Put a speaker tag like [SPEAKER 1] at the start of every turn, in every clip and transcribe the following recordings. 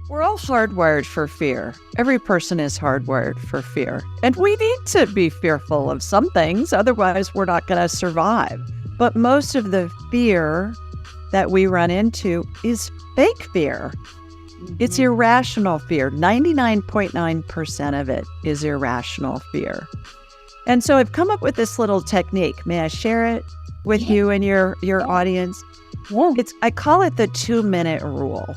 [SPEAKER 1] We're all hardwired for fear. Every person is hardwired for fear. And we need to be fearful of some things, otherwise we're not going to survive. But most of the fear that we run into is fake fear. It's irrational fear. 99.9% of it is irrational fear. And so I've come up with this little technique. May I share it with you and your audience?
[SPEAKER 2] Yeah.
[SPEAKER 1] I call it the 2-minute rule.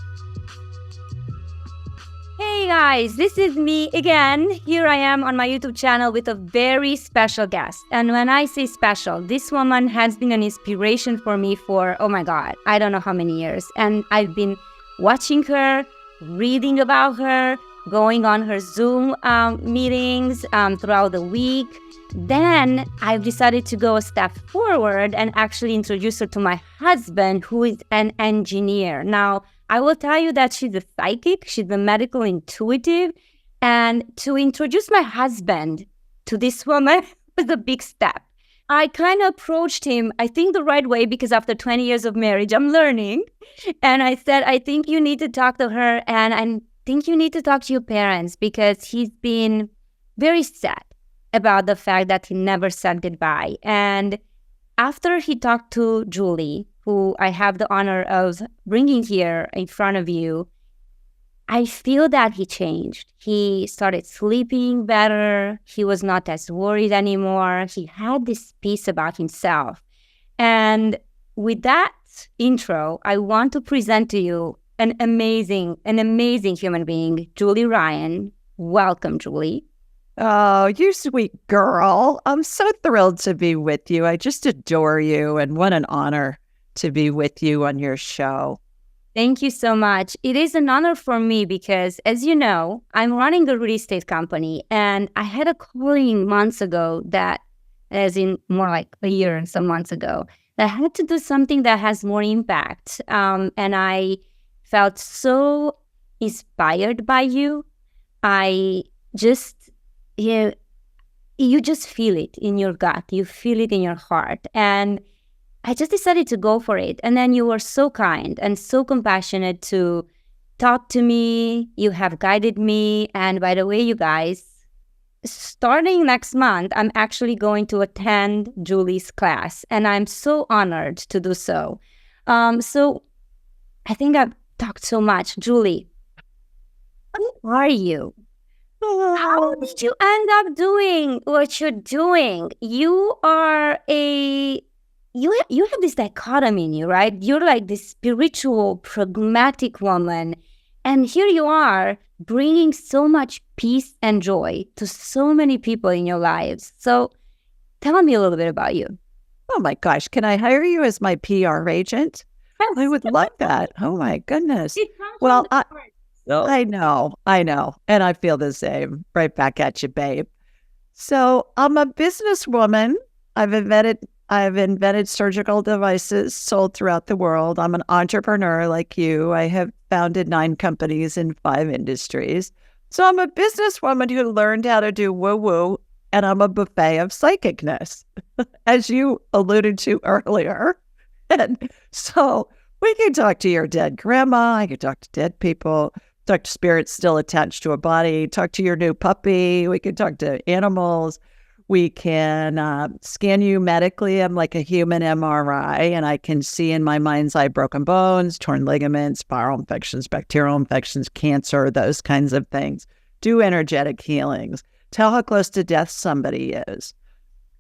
[SPEAKER 2] Hey guys, this is me again. Here I am on my YouTube channel with a very special guest. And when I say special, this woman has been an inspiration for me for, oh my God, I don't know how many years. And I've been watching her, reading about her, going on her Zoom meetings throughout the week. Then I've decided to go a step forward and actually introduce her to my husband, who is an engineer. Now, I will tell you that she's a psychic, she's a medical intuitive, and to introduce my husband to this woman was a big step. I kind of approached him, I think the right way, because after 20 years of marriage, I'm learning. And I said, I think you need to talk to her, and I think you need to talk to your parents, because he's been very sad about the fact that he never said goodbye. And after he talked to Julie, who I have the honor of bringing here in front of you, I feel that he changed. He started sleeping better. He was not as worried anymore. He had this peace about himself. And with that intro, I want to present to you an amazing human being, Julie Ryan. Welcome, Julie.
[SPEAKER 1] Oh, you sweet girl. I'm so thrilled to be with you. I just adore you, and what an honor to be with you on your show.
[SPEAKER 2] Thank you so much. It is an honor for me because, as you know, I'm running a real estate company, and I had a calling months ago that, as in more like a year and some months ago, that I had to do something that has more impact. And I felt so inspired by you. You just feel it in your gut. You feel it in your heart. And I just decided to go for it. And then you were so kind and so compassionate to talk to me. You have guided me. And by the way, you guys, starting next month, I'm actually going to attend Julie's class. And I'm so honored to do so. So I think I've talked so much. Julie, who are you? How did you end up doing what you're doing? You are you have this dichotomy in you, right? You're like this spiritual, pragmatic woman. And here you are bringing so much peace and joy to so many people in your lives. So tell me a little bit about you.
[SPEAKER 1] Oh my gosh, can I hire you as my PR agent? I would love that. Oh my goodness. Well, I know. And I feel the same. Right back at you, babe. So I'm a businesswoman. I've invented surgical devices sold throughout the world. I'm an entrepreneur like you. I have founded 9 companies in 5 industries. So I'm a businesswoman who learned how to do woo-woo, and I'm a buffet of psychicness, as you alluded to earlier. And so we can talk to your dead grandma. I can talk to dead people. Talk to spirits still attached to a body, talk to your new puppy. We can talk to animals. We can scan you medically. I'm like a human MRI, and I can see in my mind's eye broken bones, torn ligaments, viral infections, bacterial infections, cancer, those kinds of things. Do energetic healings. Tell how close to death somebody is.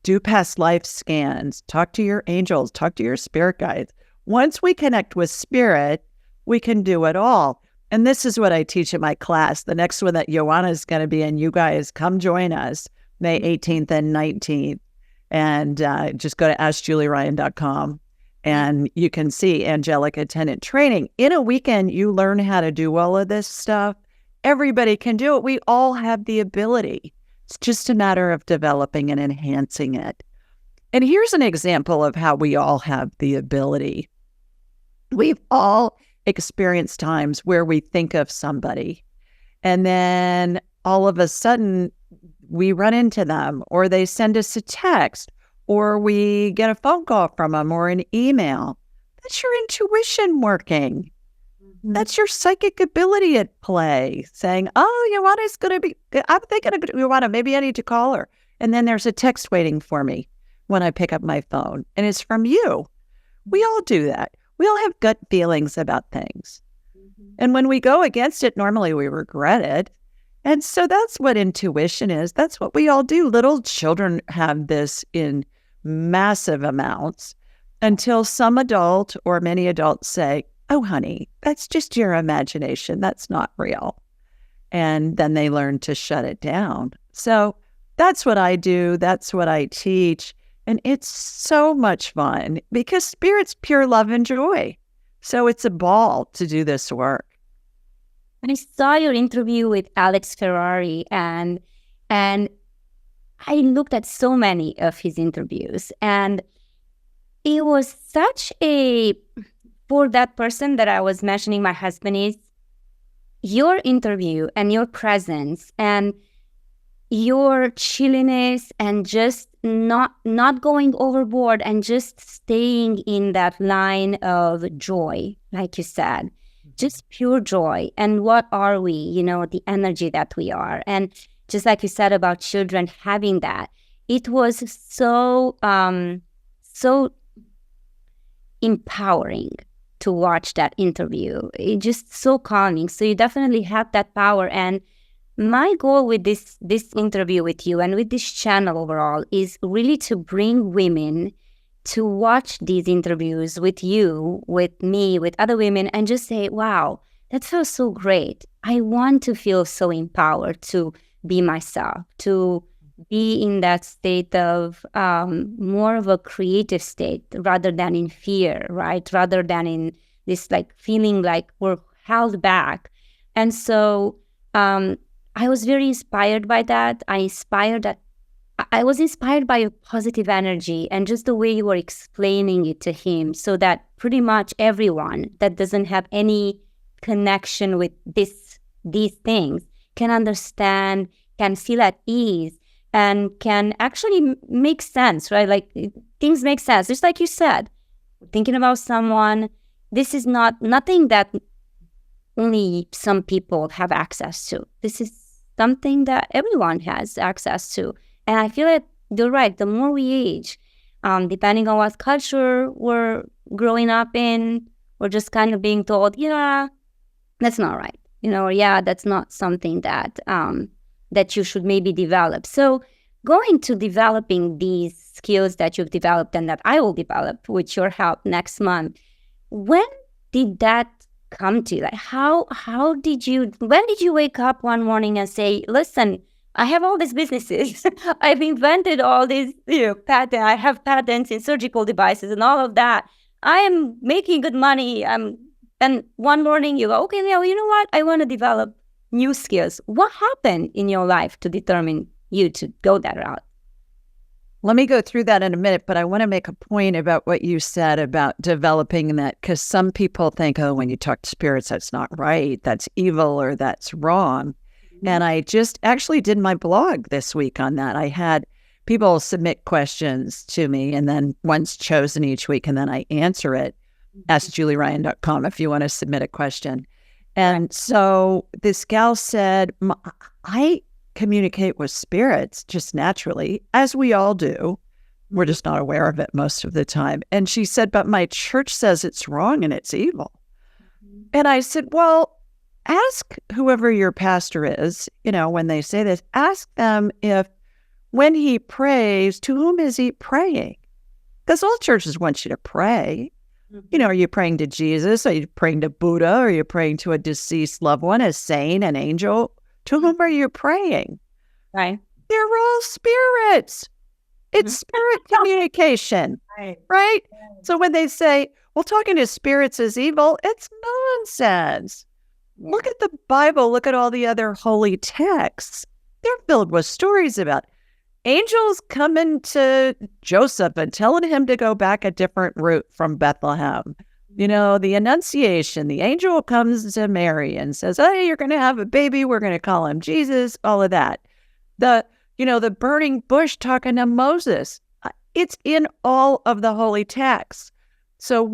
[SPEAKER 1] Do past life scans. Talk to your angels. Talk to your spirit guides. Once we connect with spirit, we can do it all. And this is what I teach in my class. The next one that Yoana is going to be in, you guys come join us May 18th and 19th. And just go to askjulieryan.com and you can see angelic attendant training. In a weekend, you learn how to do all of this stuff. Everybody can do it. We all have the ability. It's just a matter of developing and enhancing it. And here's an example of how we all have the ability. We've all experienced times where we think of somebody and then all of a sudden we run into them, or they send us a text, or we get a phone call from them or an email. That's your intuition working. That's your psychic ability at play, saying, oh, Yoana's going to be, I'm thinking of Yoana, maybe I need to call her. And then there's a text waiting for me when I pick up my phone, and it's from you. We all do that. We all have gut feelings about things. And when we go against it, normally we regret it. And so that's what intuition is. That's what we all do. Little children have this in massive amounts until some adult or many adults say, oh, honey, that's just your imagination. That's not real. And then they learn to shut it down. So that's what I do. That's what I teach. And it's so much fun because Spirit's pure love and joy. So it's a ball to do this work.
[SPEAKER 2] I saw your interview with Alex Ferrari, and I looked at so many of his interviews, and it was such a, for that person that I was mentioning, my husband is, your interview and your presence and your chilliness and just not going overboard and just staying in that line of joy, like you said. Just pure joy. And what are we? You know, the energy that we are. And just like you said about children having that, it was so empowering to watch that interview. It's just so calming. So you definitely have that power. And my goal with this interview with you and with this channel overall is really to bring women to watch these interviews with you, with me, with other women, and just say, wow, that feels so great. I want to feel so empowered to be myself, to be in that state of more of a creative state rather than in fear, right? Rather than in this like feeling like we're held back. And so I was very inspired by that. I was inspired by your positive energy and just the way you were explaining it to him, so that pretty much everyone that doesn't have any connection with these things can understand, can feel at ease, and can actually make sense, right? Like things make sense. Just like you said, thinking about someone, this is nothing that only some people have access to. This is something that everyone has access to. And I feel like you're right. The more we age, depending on what culture we're growing up in, we're just kind of being told, yeah, that's not right. You know, or yeah, that's not something that that you should maybe develop. So going to developing these skills that you've developed and that I will develop with your help next month, when did that come to you? Like when did you wake up one morning and say, listen, I have all these businesses. I've invented all these patents. I have patents in surgical devices and all of that. I am making good money. And one morning you go, okay, now you know what? I want to develop new skills. What happened in your life to determine you to go that route?
[SPEAKER 1] Let me go through that in a minute, but I want to make a point about what you said about developing that, because some people think, oh, when you talk to spirits, that's not right, that's evil, or that's wrong. And I just actually did my blog this week on that. I had people submit questions to me, and then one's chosen each week, and then I answer it. AskJulieRyan.com if you want to submit a question. And so this gal said, I communicate with spirits just naturally, as we all do. We're just not aware of it most of the time. And she said, but my church says it's wrong and it's evil. And I said, well, ask whoever your pastor is, when they say this, ask them if when he prays, to whom is he praying? Because all churches want you to pray. Are you praying to Jesus? Are you praying to Buddha? Are you praying to a deceased loved one, a saint, an angel? To whom are you praying?
[SPEAKER 2] Right.
[SPEAKER 1] They're all spirits. It's spirit communication, right? So when they say, well, talking to spirits is evil, it's nonsense. Yeah. Look at the Bible. Look at all the other holy texts. They're filled with stories about angels coming to Joseph and telling him to go back a different route from Bethlehem. The Annunciation, the angel comes to Mary and says, hey, you're going to have a baby. We're going to call him Jesus, all of that. The burning bush talking to Moses. It's in all of the holy texts. So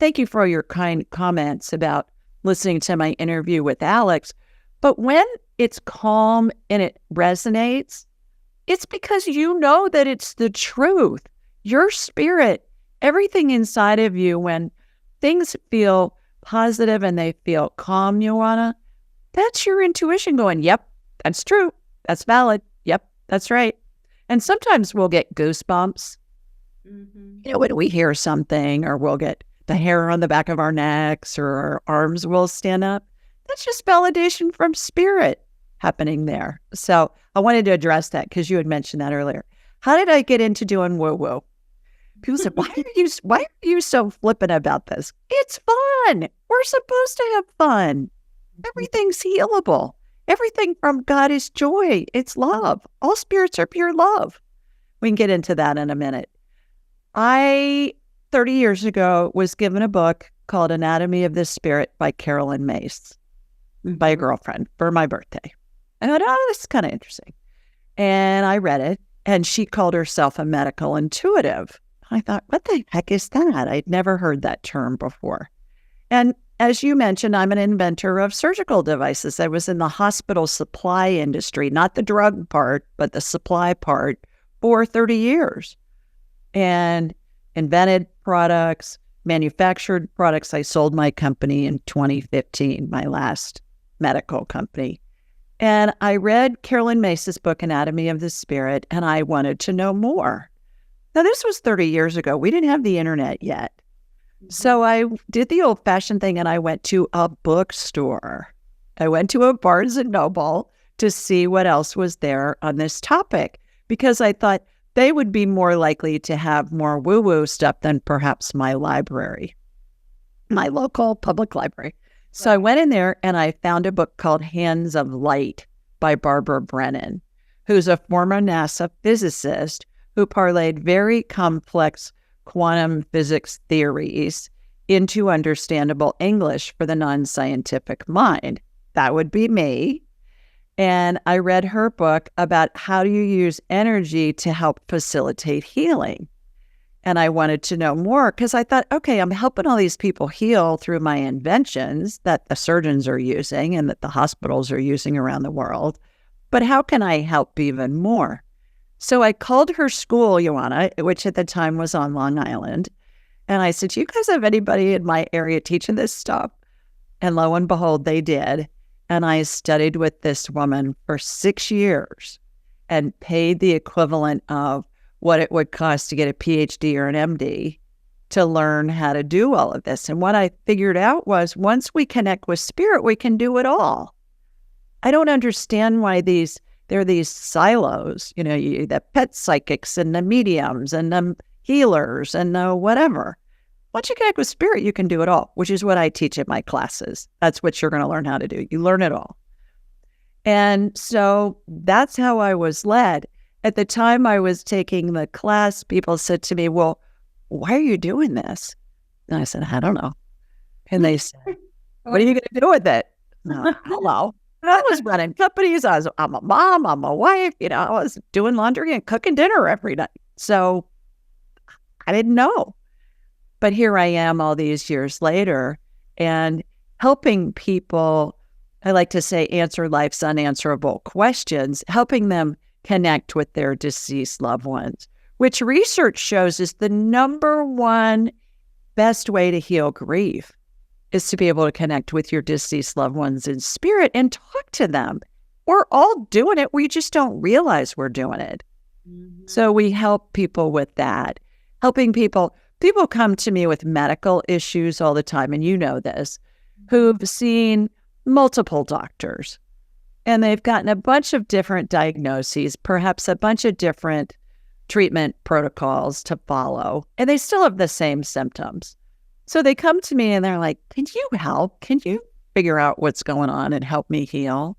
[SPEAKER 1] thank you for your kind comments about listening to my interview with Alex. But when it's calm and it resonates, it's because you know that it's the truth. Your spirit, everything inside of you, when things feel positive and they feel calm, Yoana, that's your intuition going, yep, that's true. That's valid. Yep, that's right. And sometimes we'll get goosebumps, when we hear something, or we'll get the hair on the back of our necks, or our arms will stand up. That's just validation from spirit happening there. So I wanted to address that because you had mentioned that earlier. How did I get into doing woo-woo? People said, why are you so flippant about this? It's fun. We're supposed to have fun. Everything's healable. Everything from God is joy. It's love. All spirits are pure love. We can get into that in a minute. I, 30 years ago, was given a book called Anatomy of the Spirit by Carolyn Mace by a girlfriend for my birthday. I thought, oh, this is kind of interesting. And I read it, and she called herself a medical intuitive. I thought, what the heck is that? I'd never heard that term before. And as you mentioned, I'm an inventor of surgical devices. I was in the hospital supply industry, not the drug part, but the supply part, for 30 years. And invented products, manufactured products. I sold my company in 2015, my last medical company. And I read Carolyn Mace's book, Anatomy of the Spirit, and I wanted to know more. Now, this was 30 years ago. We didn't have the internet yet. So I did the old-fashioned thing, and I went to a bookstore. I went to a Barnes & Noble to see what else was there on this topic, because I thought they would be more likely to have more woo-woo stuff than perhaps my library, my local public library. So I went in there, and I found a book called Hands of Light by Barbara Brennan, who's a former NASA physicist who parlayed very complex quantum physics theories into understandable English for the non-scientific mind. That would be me. And I read her book about how do you use energy to help facilitate healing. And I wanted to know more because I thought, okay, I'm helping all these people heal through my inventions that the surgeons are using and that the hospitals are using around the world. But how can I help even more? So I called her school, Yoana, which at the time was on Long Island. And I said, do you guys have anybody in my area teaching this stuff? And lo and behold, they did. And I studied with this woman for 6 years and paid the equivalent of what it would cost to get a PhD or an MD to learn how to do all of this. And what I figured out was once we connect with spirit, we can do it all. I don't understand why there are these silos, the pet psychics and the mediums and the healers and the whatever. Once you connect with spirit, you can do it all, which is what I teach in my classes. That's what you're going to learn how to do. You learn it all. And so that's how I was led. At the time I was taking the class, people said to me, well, why are you doing this? And I said, I don't know. And they said, what are you going to do with it? No, hello. I was running companies. I'm a mom. I'm a wife. I was doing laundry and cooking dinner every night. So I didn't know. But here I am all these years later and helping people, I like to say, answer life's unanswerable questions, helping them connect with their deceased loved ones, which research shows is the number one best way to heal grief is to be able to connect with your deceased loved ones in spirit and talk to them. We're all doing it. We just don't realize we're doing it. Mm-hmm. So we help people with that, helping people. People come to me with medical issues all the time, and you know this, who've seen multiple doctors, and they've gotten a bunch of different diagnoses, perhaps a bunch of different treatment protocols to follow, and they still have the same symptoms. So they come to me and they're like, can you help? Can you figure out what's going on and help me heal?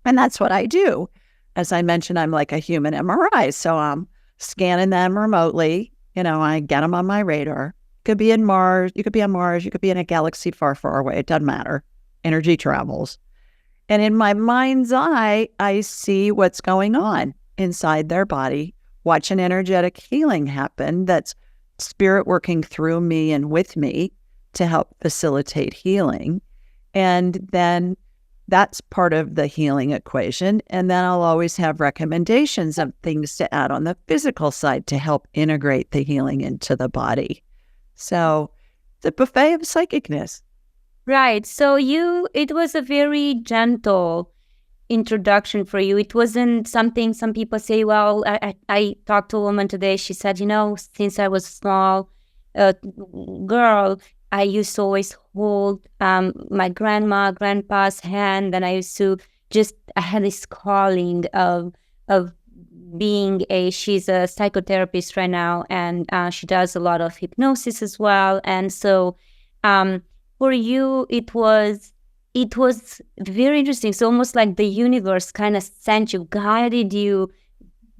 [SPEAKER 1] And that's what I do. As I mentioned, I'm like a human MRI. So I'm scanning them remotely. I get them on my radar. Could be in Mars. You could be on Mars. You could be in a galaxy far, far away. It doesn't matter. Energy travels. And in my mind's eye, I see what's going on inside their body. Watch an energetic healing happen. That's spirit working through me and with me to help facilitate healing. And then that's part of the healing equation. And then I'll always have recommendations of things to add on the physical side to help integrate the healing into the body. So the buffet of psychicness.
[SPEAKER 2] Right. So it was a very gentle introduction for you. It wasn't something some people say, well, I talked to a woman today. She said, since I was a small girl, I used to always hold my grandpa's hand, and I used to I had this calling of being she's a psychotherapist right now, and she does a lot of hypnosis as well. And so for you, it was very interesting. So almost like the universe kind of guided you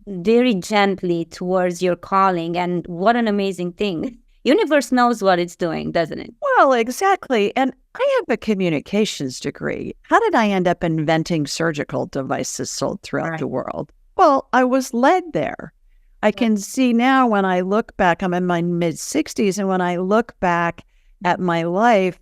[SPEAKER 2] very gently towards your calling. And what an amazing thing. Universe knows what it's doing, doesn't it?
[SPEAKER 1] Well, exactly. And I have a communications degree. How did I end up inventing surgical devices sold throughout the world? Well, I was led there. I can see now when I look back, I'm in my mid-60s, and when I look back at my life,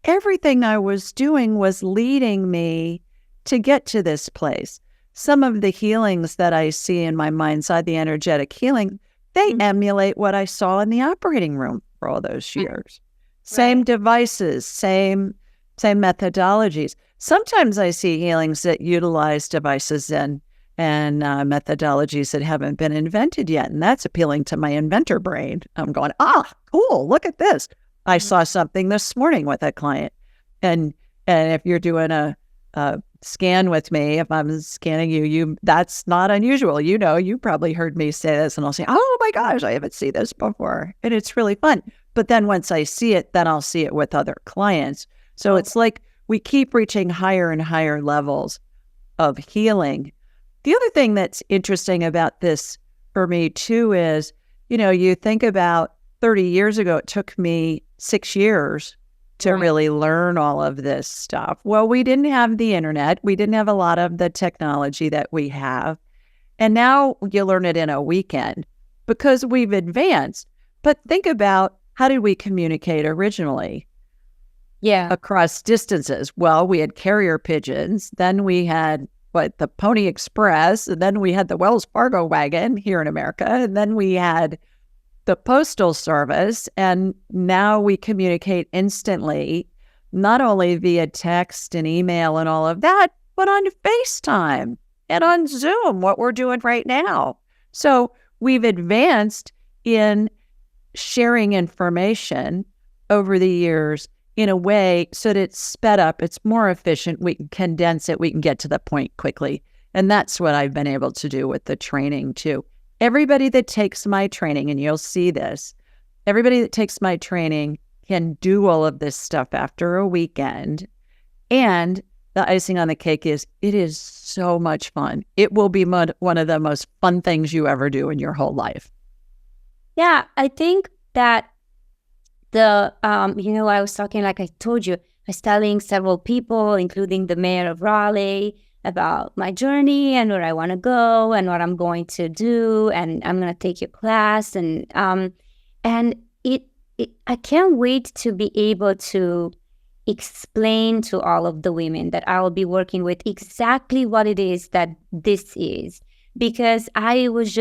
[SPEAKER 1] everything I was doing was leading me to get to this place. Some of the healings that I see in my mind's eye, the energetic healing, they emulate what I saw in the operating room for all those years. Same devices, same methodologies. Sometimes I see healings that utilize devices and methodologies that haven't been invented yet, and that's appealing to my inventor brain. I'm going, cool, look at this. I saw something this morning with a client, and if you're doing a scan with me, if I'm scanning you, that's not unusual. You probably heard me say this, and I'll say, oh my gosh, I haven't seen this before. And it's really fun. But then once I see it, then I'll see it with other clients. So it's like we keep reaching higher and higher levels of healing. The other thing that's interesting about this for me too is, you think about 30 years ago, it took me 6 years to really learn all of this stuff. Well, we didn't have the internet. We didn't have a lot of the technology that we have. And now you learn it in a weekend because we've advanced. But think about, how did we communicate originally? Across distances. Well, we had carrier pigeons. Then we had the Pony Express. And then we had the Wells Fargo wagon here in America. And then we had the Postal Service, and now we communicate instantly, not only via text and email and all of that, but on FaceTime and on Zoom, what we're doing right now. So we've advanced in sharing information over the years in a way so that it's sped up, it's more efficient, we can condense it, we can get to the point quickly. And that's what I've been able to do with the training too. Everybody that takes my training, and you'll see this, everybody that takes my training can do all of this stuff after a weekend. And the icing on the cake is, it is so much fun. It will be one of the most fun things you ever do in your whole life.
[SPEAKER 2] Yeah, I think that I was talking, like I told you, I was telling several people, including the mayor of Raleigh, about my journey and where I want to go and what I'm going to do, and I'm going to take your class, and I can't wait to be able to explain to all of the women that I will be working with exactly what it is that this is, because I was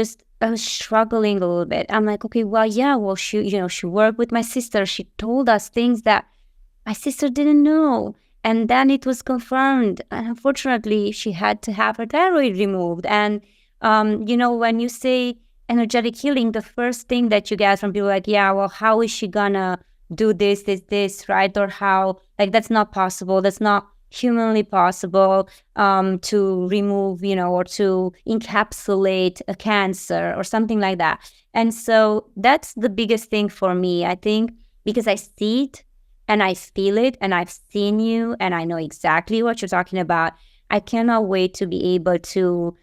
[SPEAKER 2] struggling a little bit. I'm like, okay, she worked with my sister. She told us things that my sister didn't know. And then it was confirmed. And unfortunately, she had to have her thyroid removed. And, when you say energetic healing, the first thing that you get from people like, how is she gonna do this, right? Or how, that's not possible. That's not humanly possible to remove, or to encapsulate a cancer or something like that. And so that's the biggest thing for me, I think, because I see it, and I feel it, and I've seen you, and I know exactly what you're talking about. I cannot wait to be able to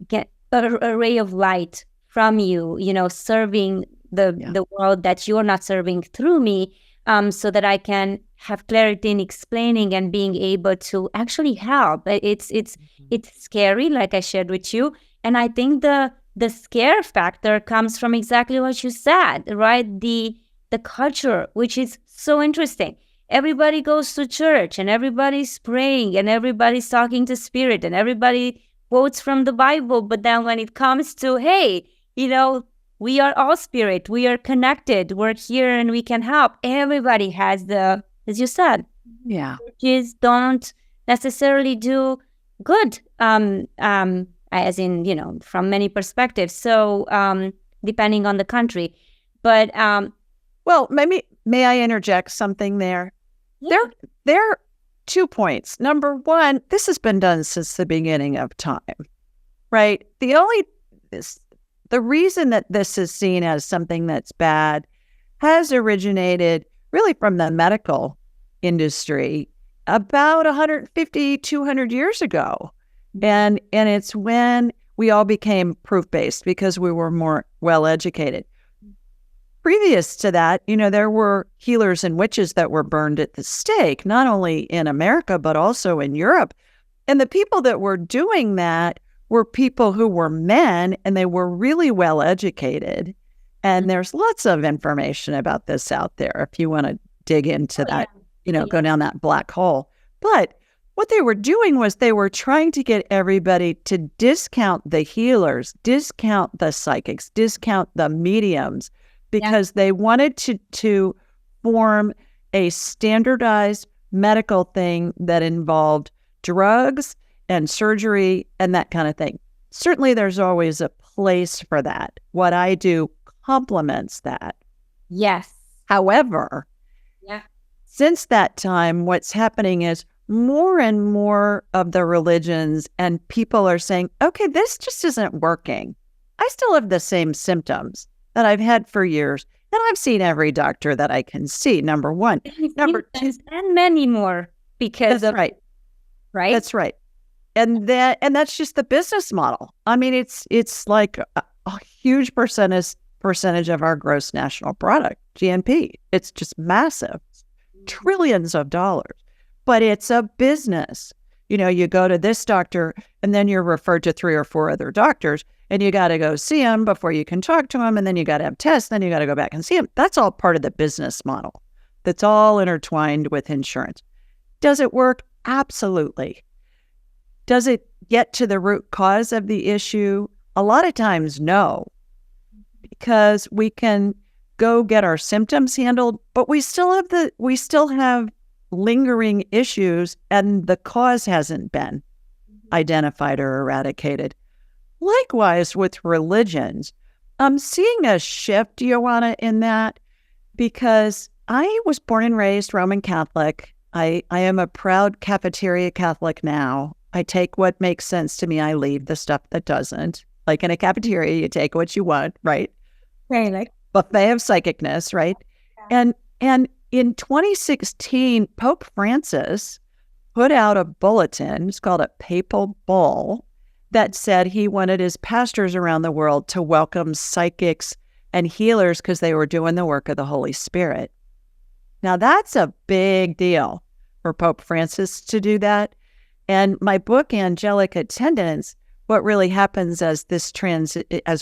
[SPEAKER 2] get a ray of light from you, serving the world that you're not serving through me, so that I can have clarity in explaining and being able to actually help. It's scary, like I shared with you, and I think the scare factor comes from exactly what you said, right? The culture, which is so interesting. everybody goes to church and everybody's praying and everybody's talking to spirit and everybody quotes from the Bible. But then when it comes to, hey, we are all spirit, we are connected, we're here and we can help. Everybody has as you said, churches don't necessarily do good, as in, from many perspectives. So depending on the country. But
[SPEAKER 1] well, may I interject something there? Yeah. There are 2 points. Number one, this has been done since the beginning of time, right? The reason that this is seen as something that's bad has originated really from the medical industry about 150, 200 years ago. And it's when we all became proof-based because we were more well-educated. Previous to that, there were healers and witches that were burned at the stake, not only in America, but also in Europe. And the people that were doing that were people who were men, and they were really well-educated. And there's lots of information about this out there if you want to dig into that, go down that black hole. But what they were doing was they were trying to get everybody to discount the healers, discount the psychics, discount the mediums, because they wanted to form a standardized medical thing that involved drugs and surgery and that kind of thing. Certainly there's always a place for that. What I do complements that.
[SPEAKER 2] Yes.
[SPEAKER 1] However, since that time, what's happening is more and more of the religions and people are saying, okay, this just isn't working. I still have the same symptoms that I've had for years. And I've seen every doctor that I can see, number one. Number two.
[SPEAKER 2] And many more because
[SPEAKER 1] that's right.
[SPEAKER 2] Right?
[SPEAKER 1] That's right. And that's just the business model. I mean, it's like a huge percentage of our gross national product, GNP. It's just massive. Trillions of dollars. But it's a business. You go to this doctor and then you're referred to 3 or 4 other doctors and you got to go see him before you can talk to him. And then you got to have tests. Then you got to go back and see him. That's all part of the business model. That's all intertwined with insurance. Does it work? Absolutely. Does it get to the root cause of the issue? A lot of times, no, because we can go get our symptoms handled, but we still have lingering issues and the cause hasn't been identified or eradicated. Likewise with religions, I'm seeing a shift, Yoana, in that because I was born and raised Roman Catholic. I am a proud cafeteria Catholic now. I take what makes sense to me. I leave the stuff that doesn't. Like in a cafeteria, you take what you want, right?
[SPEAKER 2] Right, like
[SPEAKER 1] buffet of psychicness, right? Yeah. And in 2016, Pope Francis put out a bulletin, it's called a papal bull, that said he wanted his pastors around the world to welcome psychics and healers because they were doing the work of the Holy Spirit. Now, that's a big deal for Pope Francis to do that. And my book, Angelic Attendants, what really happens as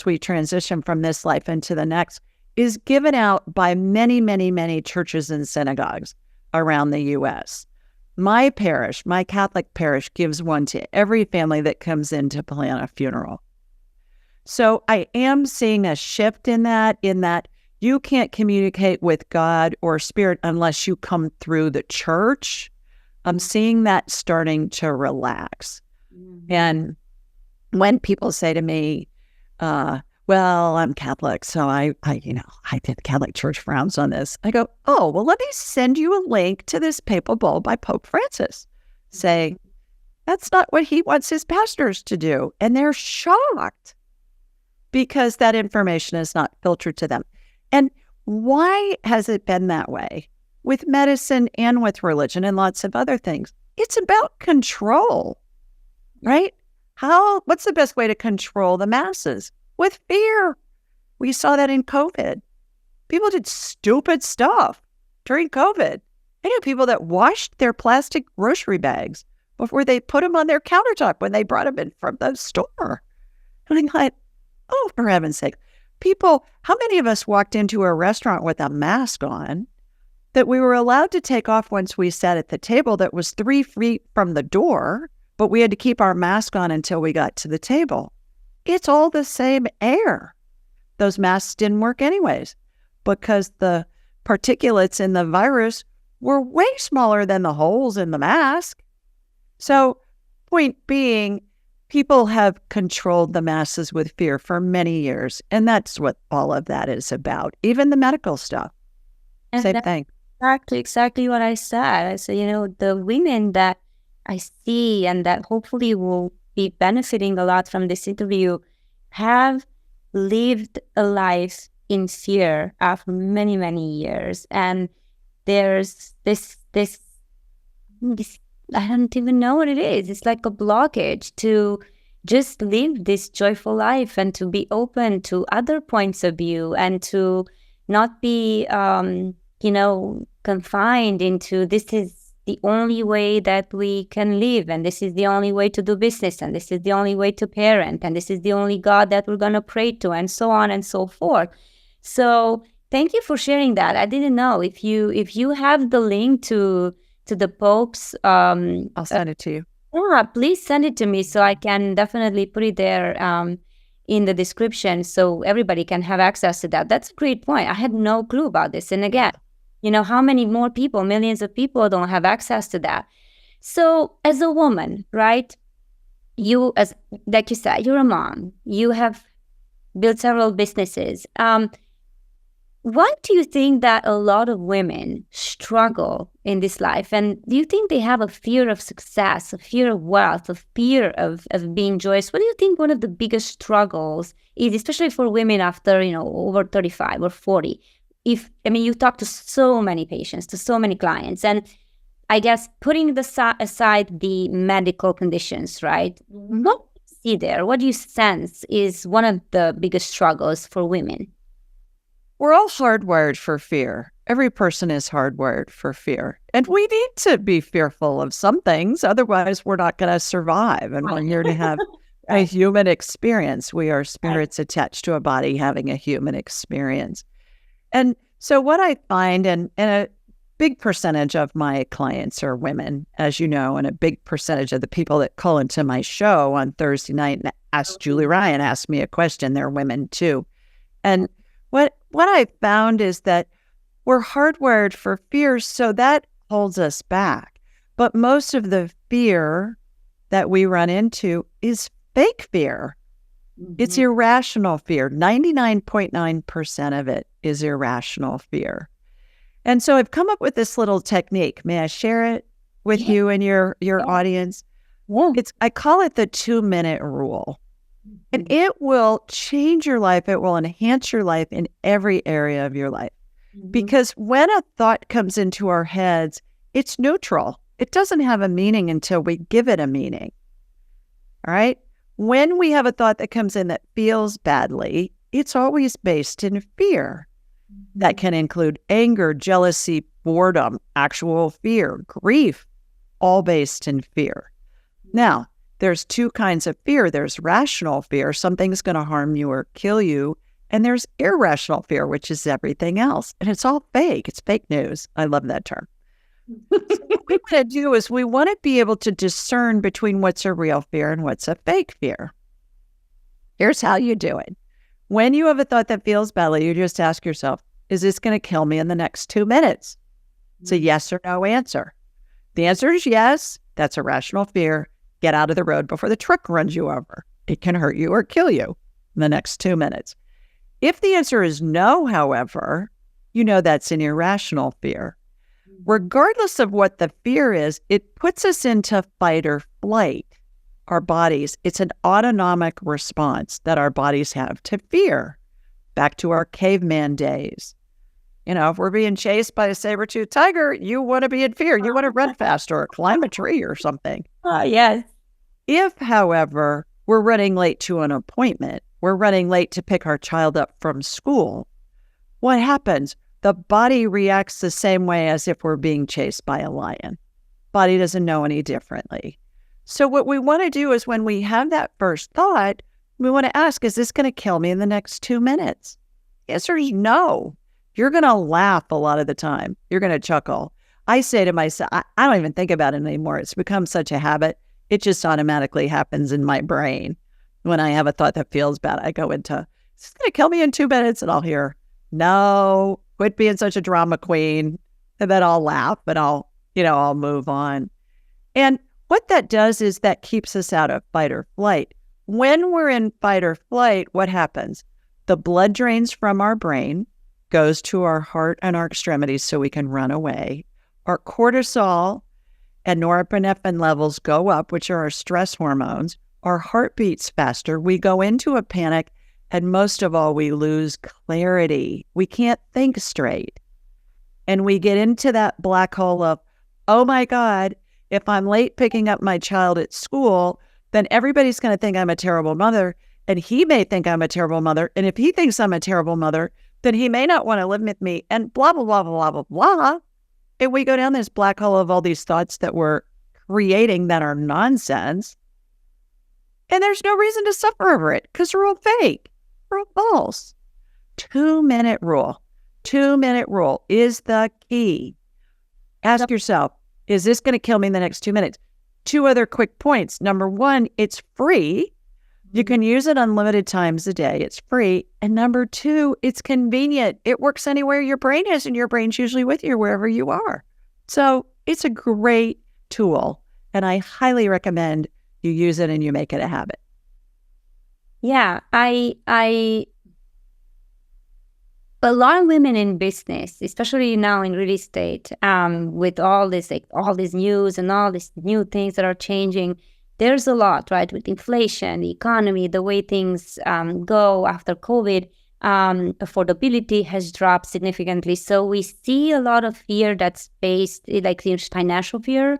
[SPEAKER 1] we transition from this life into the next, is given out by many, many, many churches and synagogues around the U.S. My parish, my Catholic parish, gives one to every family that comes in to plan a funeral. So I am seeing a shift in that you can't communicate with God or spirit unless you come through the church. I'm seeing that starting to relax. Mm-hmm. And when people say to me, well, I'm Catholic, so I think the Catholic Church frowns on this. I go, oh, well, let me send you a link to this papal bull by Pope Francis saying that's not what he wants his pastors to do. And they're shocked because that information is not filtered to them. And why has it been that way with medicine and with religion and lots of other things? It's about control, right? What's the best way to control the masses? With fear. We saw that in COVID. People did stupid stuff during COVID. I knew people that washed their plastic grocery bags before they put them on their countertop when they brought them in from the store. And I'm like, oh, for heaven's sake. People, how many of us walked into a restaurant with a mask on that we were allowed to take off once we sat at the table that was 3 feet from the door, but we had to keep our mask on until we got to the table. It's all the same air. Those masks didn't work anyways because the particulates in the virus were way smaller than the holes in the mask. So, point being, people have controlled the masses with fear for many years, and that's what all of that is about, even the medical stuff.
[SPEAKER 2] And
[SPEAKER 1] Same thing.
[SPEAKER 2] Exactly what I said. I said, the women that I see and that hopefully will be benefiting a lot from this interview have lived a life in fear after many, many years. And there's this, I don't even know what it is. It's like a blockage to just live this joyful life and to be open to other points of view and to not be, confined into this is the only way that we can live, and this is the only way to do business, and this is the only way to parent, and this is the only God that we're going to pray to, and so on and so forth. So thank you for sharing that. I didn't know if you have the link to the Pope's.
[SPEAKER 1] I'll send it to you.
[SPEAKER 2] Yeah, please send it to me so I can definitely put it there in the description so everybody can have access to that. That's a great point. I had no clue about this. And again, how many more people, millions of people don't have access to that. So as a woman, right, like you said, you're a mom, you have built several businesses. Why do you think that a lot of women struggle in this life? And do you think they have a fear of success, a fear of wealth, a fear of being joyous? What do you think one of the biggest struggles is, especially for women after, over 35 or 40? You talk to so many patients, to so many clients, and I guess putting aside the medical conditions, right? What do you see there? What do you sense is one of the biggest struggles for women?
[SPEAKER 1] We're all hardwired for fear. Every person is hardwired for fear. And we need to be fearful of some things. Otherwise, we're not going to survive. And we're here to have a human experience. We are spirits attached to a body having a human experience. And so what I find, and a big percentage of my clients are women, as you know, and a big percentage of the people that call into my show on Thursday night and ask Julie Ryan, ask me a question, they're women too. And what I found is that we're hardwired for fear, so that holds us back. But most of the fear that we run into is fake fear. Mm-hmm. It's irrational fear. 99.9% of it is irrational fear. And so I've come up with this little technique. May I share it with you and your audience?
[SPEAKER 2] Yeah.
[SPEAKER 1] I call it the 2-minute rule. And it will change your life. It will enhance your life in every area of your life. Mm-hmm. Because when a thought comes into our heads, it's neutral. It doesn't have a meaning until we give it a meaning. All right? When we have a thought that comes in that feels badly, it's always based in fear. Mm-hmm. That can include anger, jealousy, boredom, actual fear, grief, all based in fear. Mm-hmm. Now, there's 2 kinds of fear. There's rational fear, something's going to harm you or kill you. And there's irrational fear, which is everything else. And it's all fake. It's fake news. I love that term. So what we want to do is we want to be able to discern between what's a real fear and what's a fake fear. Here's how you do it. When you have a thought that feels badly, you just ask yourself, is this going to kill me in the next 2 minutes? It's a yes or no answer. The answer is yes. That's a rational fear. Get out of the road before the truck runs you over. It can hurt you or kill you in the next 2 minutes. If the answer is no, however, that's an irrational fear. Regardless of what the fear is, it puts us into fight or flight. Our bodies, it's an autonomic response that our bodies have to fear. Back to our caveman days. If we're being chased by a saber-toothed tiger, you want to be in fear. You want to run faster or climb a tree or something.
[SPEAKER 2] Yes.
[SPEAKER 1] If, however, we're running late to an appointment, we're running late to pick our child up from school, what happens? The body reacts the same way as if we're being chased by a lion. Body doesn't know any differently. So what we want to do is when we have that first thought, we want to ask, is this going to kill me in the next 2 minutes? The answer is no. you're going to laugh a lot of the time. You're going to chuckle. I say to myself, I don't even think about it anymore. It's become such a habit. It just automatically happens in my brain. When I have a thought that feels bad, I go into, it's going to kill me in 2 minutes, and I'll hear, no, quit being such a drama queen. And then I'll laugh, but I'll move on. And what that does is that keeps us out of fight or flight. When we're in fight or flight, what happens? The blood drains from our brain, goes to our heart and our extremities so we can run away. Our cortisol and norepinephrine levels go up, which are our stress hormones. Our heart beats faster. We go into a panic, and most of all, we lose clarity. We can't think straight. And we get into that black hole of, oh my God, if I'm late picking up my child at school, then everybody's going to think I'm a terrible mother. And he may think I'm a terrible mother. And if he thinks I'm a terrible mother, then he may not want to live with me, and blah, blah, blah, blah, blah, blah. And we go down this black hole of all these thoughts that we're creating that are nonsense. And there's no reason to suffer over it because they're all fake. They're all false. 2-minute rule. 2-minute rule is the key. Ask yourself, is this going to kill me in the next 2 minutes? 2 other quick points. Number 1, it's free. You can use it unlimited times a day. It's free. And number 2, it's convenient. It works anywhere your brain is, and your brain's usually with you wherever you are. So it's a great tool, and I highly recommend you use it and you make it a habit.
[SPEAKER 2] Yeah, a lot of women in business, especially now in real estate, with all this news and all these new things that are changing, there's a lot, right? With inflation, the economy, the way things go after COVID, affordability has dropped significantly. So we see a lot of fear that's based, like the financial fear.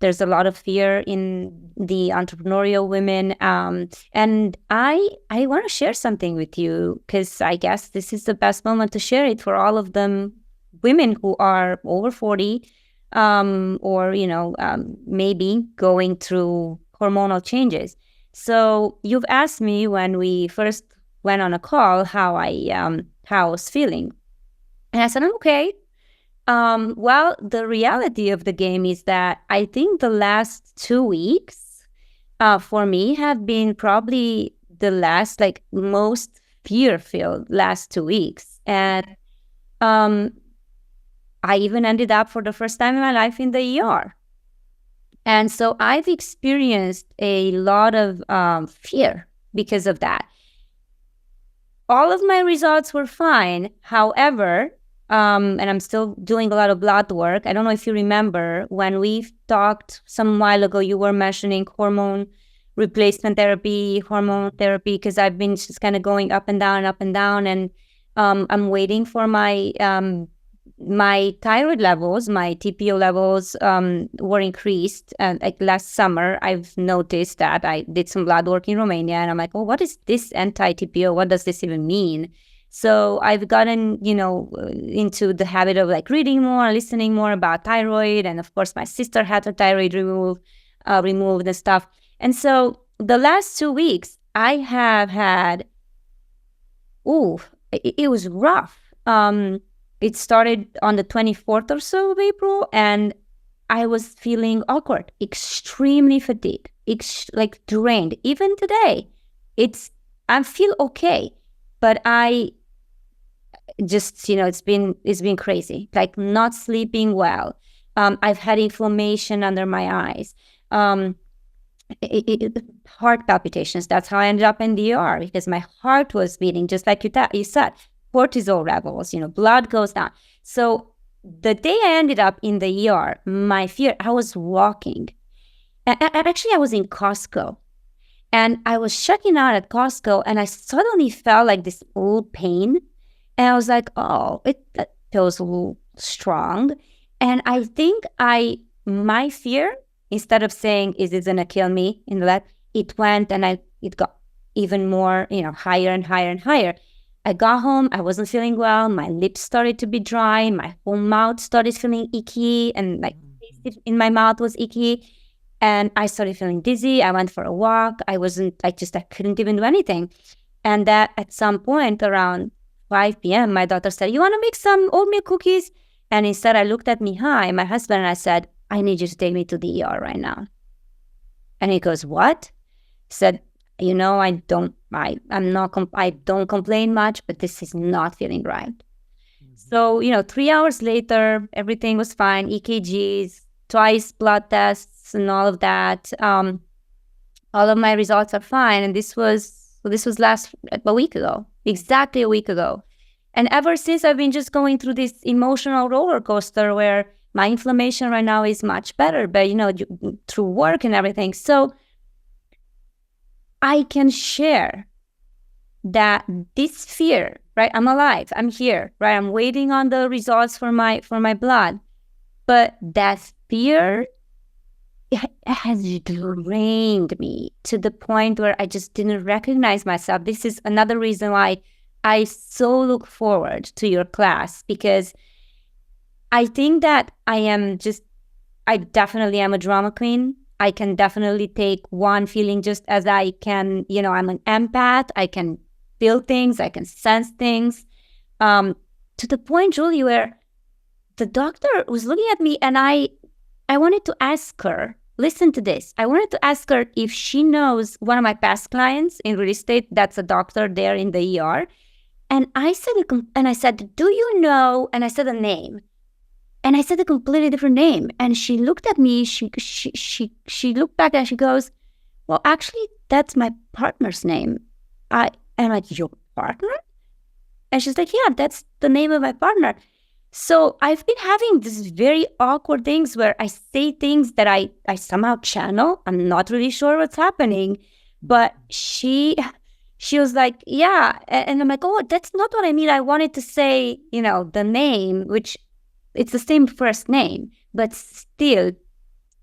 [SPEAKER 2] There's a lot of fear in the entrepreneurial women. And I want to share something with you, because I guess this is the best moment to share it for all of them women who are over 40, or, maybe going through hormonal changes. So you've asked me when we first went on a call how I was feeling. And I said, I'm okay. Well, the reality of the game is that I think the last 2 weeks for me have been probably the last, most fear-filled last 2 weeks. And I even ended up for the first time in my life in the ER. And so I've experienced a lot of fear because of that. All of my results were fine. However, and I'm still doing a lot of blood work. I don't know if you remember when we talked some while ago, you were mentioning hormone replacement therapy, hormone therapy, because I've been just kind of going up and down. And I'm waiting for my thyroid levels, my TPO levels were increased. Like last summer, I've noticed that I did some blood work in Romania, and I'm like, oh, what is this anti-TPO? What does this even mean? So I've gotten, into the habit of reading more, listening more about thyroid. And of course, my sister had her thyroid removed and stuff. And so the last 2 weeks, I have had, it was rough. It started on the 24th or so of April, and I was feeling awkward, extremely fatigued, drained. Even today, I feel okay, but I just, it's been crazy, not sleeping well. I've had inflammation under my eyes, heart palpitations. That's how I ended up in the ER, because my heart was beating, just like you said. Cortisol levels, blood goes down. So the day I ended up in the ER, my fear, I was walking. Actually, I was in Costco. And I was checking out at Costco, and I suddenly felt this old pain. And I was like, oh, that feels a little strong. And I think my fear, instead of saying, is it going to kill me in the lab, it went and it got even more, higher and higher and higher. I got home, I wasn't feeling well, my lips started to be dry, my whole mouth started feeling icky, and taste in my mouth was icky, and I started feeling dizzy. I went for a walk. I couldn't even do anything. And that at some point around 5 p.m., my daughter said, "You want to make some oatmeal cookies?" And instead, I looked at Mihai, my husband, and I said, "I need you to take me to the ER right now." And he goes, "What?" Said, I don't complain much, but this is not feeling right. So, 3 hours later, everything was fine. EKGs, twice blood tests and all of that. All of my results are fine. And this was a week ago, exactly a week ago. And ever since, I've been just going through this emotional roller coaster where my inflammation right now is much better, but, through work and everything. So I can share that this fear, right? I'm alive. I'm here, right? I'm waiting on the results for my blood. But that fear, it has drained me to the point where I just didn't recognize myself. This is another reason why I so look forward to your class, because I think that I definitely am a drama queen. I can definitely take one feeling just as I can, I'm an empath. I can feel things, I can sense things, to the point, Julie, where the doctor was looking at me and I wanted to ask her, listen to this. I wanted to ask her if she knows one of my past clients in real estate that's a doctor there in the ER. And I said, "Do you know?" And I said a name. And I said a completely different name. And she looked at me, she looked back and she goes, "Well, actually, that's my partner's name." And I'm like, "Your partner?" And she's like, "Yeah, that's the name of my partner." So I've been having these very awkward things where I say things that I somehow channel. I'm not really sure what's happening. But she was like, "Yeah." And I'm like, "Oh, that's not what I mean. I wanted to say, the name, which it's the same first name. But still,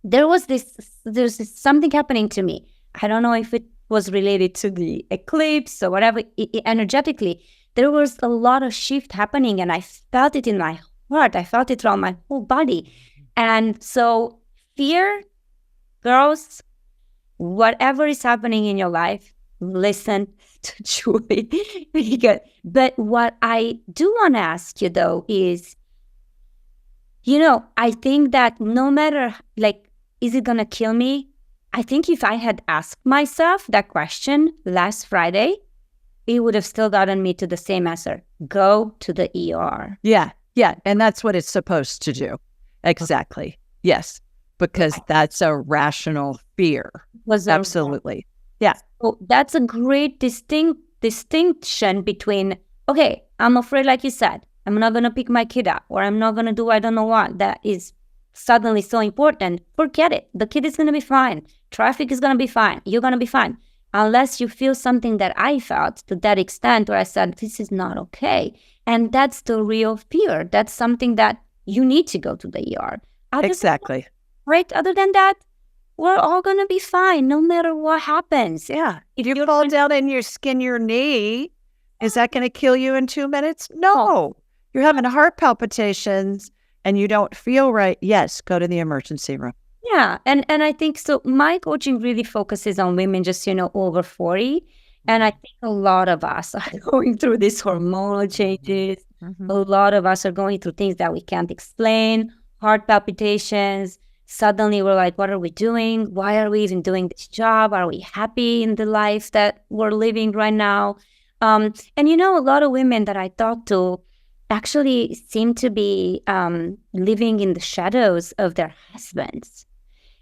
[SPEAKER 2] there's something happening to me. I don't know if it was related to the eclipse or whatever. Energetically, there was a lot of shift happening, and I felt it in my heart. I felt it around my whole body. And so fear, girls, whatever is happening in your life, listen to Julie. But what I do want to ask you, though, is, I think that no matter, is it going to kill me? I think if I had asked myself that question last Friday, it would have still gotten me to the same answer. Go to the ER.
[SPEAKER 1] Yeah. And that's what it's supposed to do. Exactly. Yes. Because that's a rational fear. Absolutely. Yeah.
[SPEAKER 2] So that's a great distinction between, okay, I'm afraid, like you said, I'm not going to pick my kid up, or I'm not going to do I don't know what. That is suddenly so important. Forget it. The kid is going to be fine. Traffic is going to be fine. You're going to be fine. Unless you feel something that I felt to that extent where I said, this is not okay. And that's the real fear. That's something that you need to go to the ER.
[SPEAKER 1] Exactly.
[SPEAKER 2] Right? Other than that, we're all going to be fine no matter what happens.
[SPEAKER 1] Yeah. If you fall down and you skin your knee, is that going to kill you in 2 minutes? No. You're having heart palpitations and you don't feel right. Yes, go to the emergency room.
[SPEAKER 2] Yeah. And I think so. My coaching really focuses on women just, over 40. And I think a lot of us are going through these hormonal changes. Mm-hmm. A lot of us are going through things that we can't explain, heart palpitations. Suddenly we're like, what are we doing? Why are we even doing this job? Are we happy in the life that we're living right now? And a lot of women that I talk to actually seem to be living in the shadows of their husbands.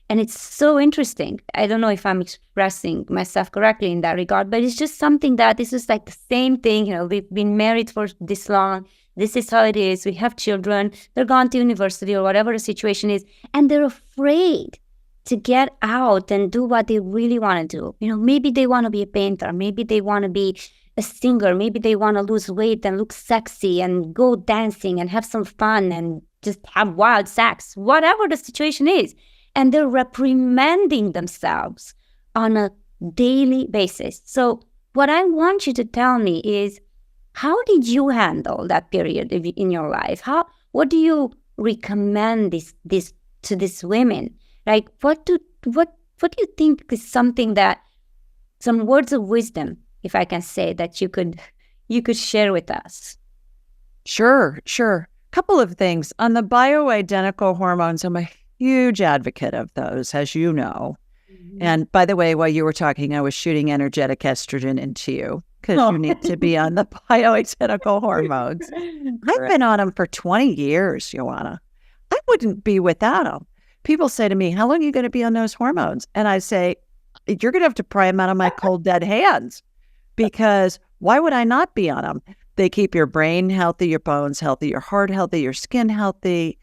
[SPEAKER 2] And it's so interesting. I don't know if I'm expressing myself correctly in that regard, but it's just something that this is like the same thing. We've been married for this long. This is how it is. We have children. They're gone to university or whatever the situation is. And they're afraid to get out and do what they really want to do. Maybe they want to be a painter. Maybe they want to be a singer. Maybe they want to lose weight and look sexy and go dancing and have some fun and just have wild sex, whatever the situation is. And they're reprimanding themselves on a daily basis. So what I want you to tell me is, how did you handle that period in your life? What do you recommend this to these women? Like, what do you think is something that, some words of wisdom, if I can say, that you could you could share with us?
[SPEAKER 1] Sure. Couple of things. On the bioidentical hormones, I'm a huge advocate of those, as you know. And by the way, while you were talking, I was shooting energetic estrogen into you because you need to be on the bioidentical hormones. I've been on them for 20 years, Yoana. I wouldn't be without them. People say to me, how long are you going to be on those hormones? And I say, you're going to have to pry them out of my cold, dead hands, because why would I not be on them? They keep your brain healthy, your bones healthy, your heart healthy, your skin healthy,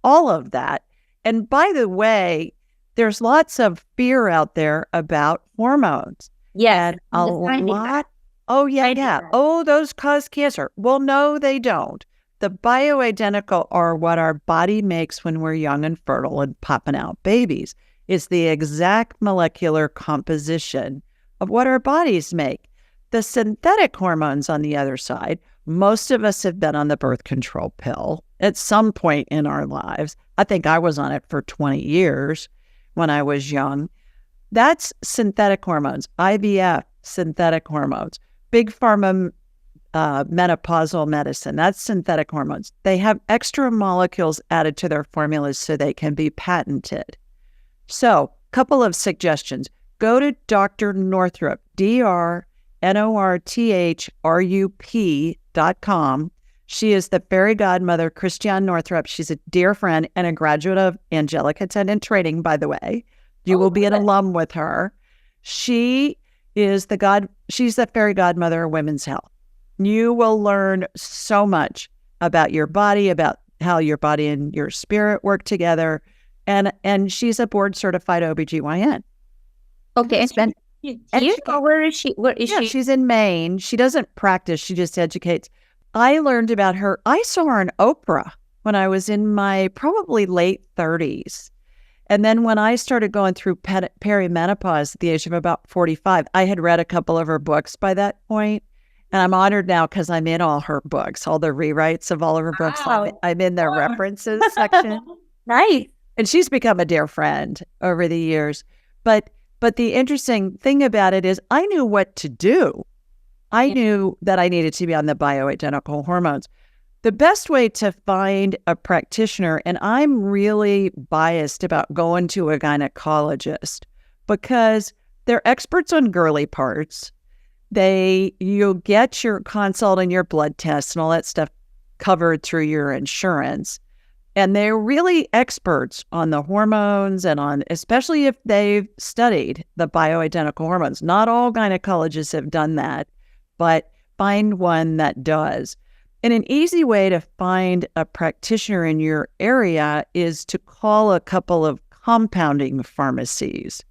[SPEAKER 1] all of that. And by the way, there's lots of fear out there about hormones.
[SPEAKER 2] Yes.
[SPEAKER 1] And a lot. Oh, yeah. Oh, those cause cancer. Well, no, they don't. The bioidentical are what our body makes when we're young and fertile and popping out babies. It's the exact molecular composition of what our bodies make. The synthetic hormones on the other side, most of us have been on the birth control pill at some point in our lives. I think I was on it for 20 years when I was young. That's synthetic hormones, IVF, synthetic hormones, big pharma menopausal medicine, that's synthetic hormones. They have extra molecules added to their formulas so they can be patented. So, couple of suggestions. Go to Dr. Northrup, DrNorthrup.com. She is the fairy godmother, Christiane Northrup. She's a dear friend and a graduate of angelic attendant training, by the way. You will be an alum with her. She's the fairy godmother of women's health. You will learn so much about your body, about how your body and your spirit work together. And she's a board certified OBGYN.
[SPEAKER 2] Okay. Where is she? She?
[SPEAKER 1] She's in Maine. She doesn't practice. She just educates. I learned about her. I saw her on Oprah when I was in my probably late 30s. And then when I started going through perimenopause at the age of about 45, I had read a couple of her books by that point. And I'm honored now because I'm in all her books, all the rewrites of all of her books. I'm in the references section.
[SPEAKER 2] Nice.
[SPEAKER 1] And she's become a dear friend over the years. But the interesting thing about it is I knew what to do. I knew that I needed to be on the bioidentical hormones. The best way to find a practitioner, and I'm really biased about going to a gynecologist because they're experts on girly parts. You'll get your consult and your blood tests and all that stuff covered through your insurance. And they're really experts on the hormones and especially if they've studied the bioidentical hormones. Not all gynecologists have done that, but find one that does. And an easy way to find a practitioner in your area is to call a couple of compounding pharmacies.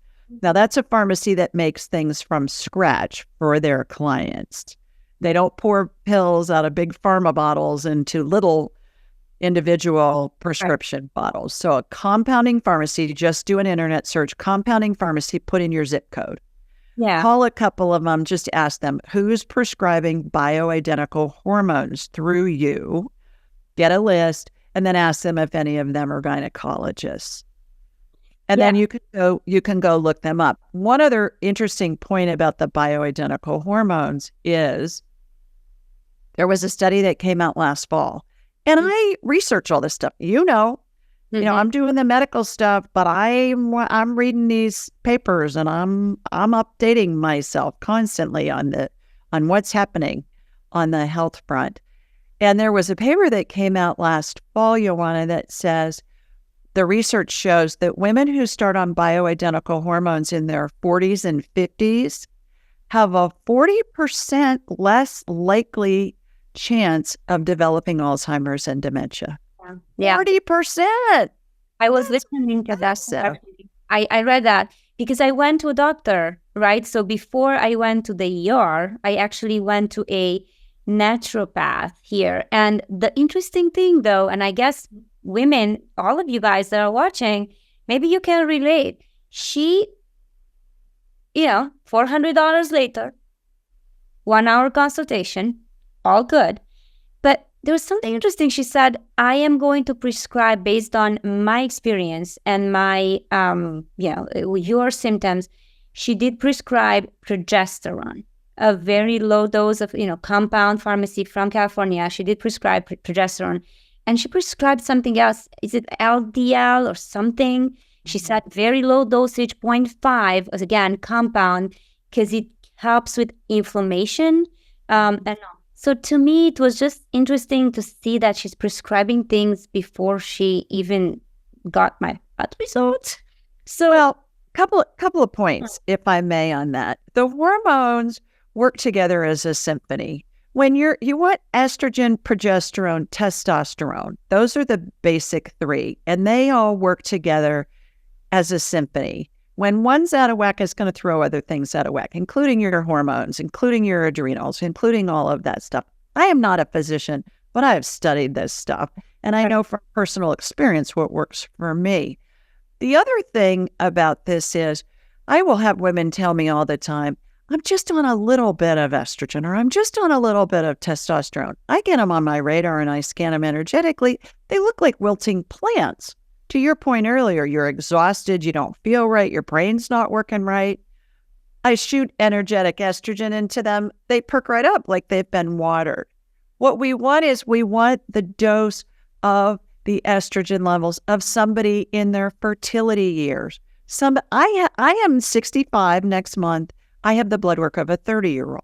[SPEAKER 1] Now, that's a pharmacy that makes things from scratch for their clients. They don't pour pills out of big pharma bottles into little individual prescription bottles. So a compounding pharmacy, just do an internet search, compounding pharmacy, put in your zip code.
[SPEAKER 2] Yeah.
[SPEAKER 1] Call a couple of them, just ask them, who's prescribing bioidentical hormones through you? Get a list, and then ask them if any of them are gynecologists. And then you can go look them up. One other interesting point about the bioidentical hormones is there was a study that came out last fall, and I research all this stuff. I'm doing the medical stuff, but I'm reading these papers and I'm updating myself constantly on what's happening on the health front. And there was a paper that came out last fall, Yoana, that says the research shows that women who start on bioidentical hormones in their 40s and 50s have a 40% less likely chance of developing Alzheimer's and dementia.
[SPEAKER 2] Yeah.
[SPEAKER 1] 40%.
[SPEAKER 2] I was listening to that. So. I read that because I went to a doctor, right? So before I went to the ER, I actually went to a naturopath here. And the interesting thing though, and I guess women, all of you guys that are watching, maybe you can relate. She, $400 later, 1 hour consultation, all good. But there was something interesting. She said, I am going to prescribe based on my experience and my, your symptoms. She did prescribe progesterone. a very low dose of, compound pharmacy from California. She did prescribe progesterone, and she prescribed something else. Is it LDL or something? She said very low dosage, 0.5, as again, compound, because it helps with inflammation. And so to me, it was just interesting to see that she's prescribing things before she even got my blood results.
[SPEAKER 1] So, well, couple of points, if I may, on that. The hormones work together as a symphony. When you want estrogen, progesterone, testosterone, those are the basic three, and they all work together as a symphony. When one's out of whack, it's going to throw other things out of whack, including your hormones, including your adrenals, including all of that stuff. I am not a physician, but I have studied this stuff, and I know from personal experience what works for me. The other thing about this is I will have women tell me all the time, I'm just on a little bit of estrogen, or I'm just on a little bit of testosterone. I get them on my radar and I scan them energetically. They look like wilting plants. To your point earlier, you're exhausted, you don't feel right, your brain's not working right. I shoot energetic estrogen into them. They perk right up like they've been watered. What we want is the dose of the estrogen levels of somebody in their fertility years. I am 65 next month. I have the blood work of a 30-year-old.